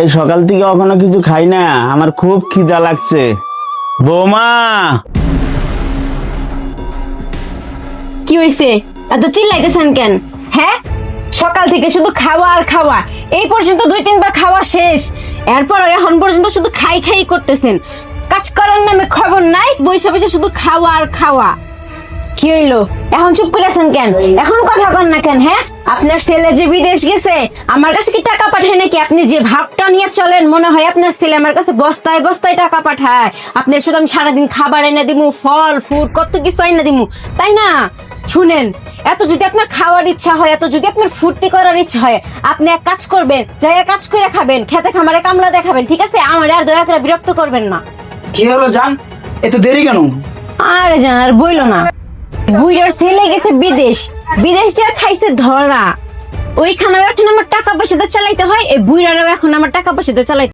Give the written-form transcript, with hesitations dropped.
এই সকাল থেকে এখনো কিছু খাই না, আমার খুব খিদা লাগছে। বৌমা, কি হইছে? এত চিল্লাইতেছেন কেন? হ্যাঁ, সকাল থেকে শুধু খাওয়া আর খাওয়া। এই পর্যন্ত 2-3 বার খাওয়া শেষ, এরপর এখন পর্যন্ত শুধু খাই খাই করতেছেন। কাজ করার নামে খবর নাই, বসে বসে শুধু খাওয়া আর খাওয়া। কি হইলো? এখন চুপ করে আছেন কেন? এখন কথা কন না কেন? হ্যাঁ, আপনার ছেলে যে বিদেশ গেছে, আমার কাছে কি টাকা পাঠায় নাকি? আপনি যে ভাবটা নিয়ে চলেন, মনে হয় আপনার ছেলে আমার কাছে বস্তায় বস্তায় টাকা পাঠায়। আপনার শুধু আমি সারাদিন খাবার এনে দিমু, ফল ফুড কত কিছু এনে দিমু, তাই না? শুনেন, এত যদি আপনার খাওয়ার ইচ্ছা হয়, এত যদি আপনার ফুর্তি করার ইচ্ছা হয়, আপনি এক কাজ করবেন, জায়গা কাজ করে খাবেন, খেতে খামারে কামলা দেখাবেন, ঠিক আছে? আমার আর দয়া করে বিরক্ত করবেন না। কি হলো জান, এত দেরি কেন? আরে জান, আর বইলো না, বুইড়ার ছেলে গেছে বিদেশ, বিদেশ যা খাইছে ধরা। ওইখানেও এখন আমার টাকা পয়সাতে চালাইতে হয়, এই বুইড়ারও এখন আমার টাকা পয়সাতে চালাইতে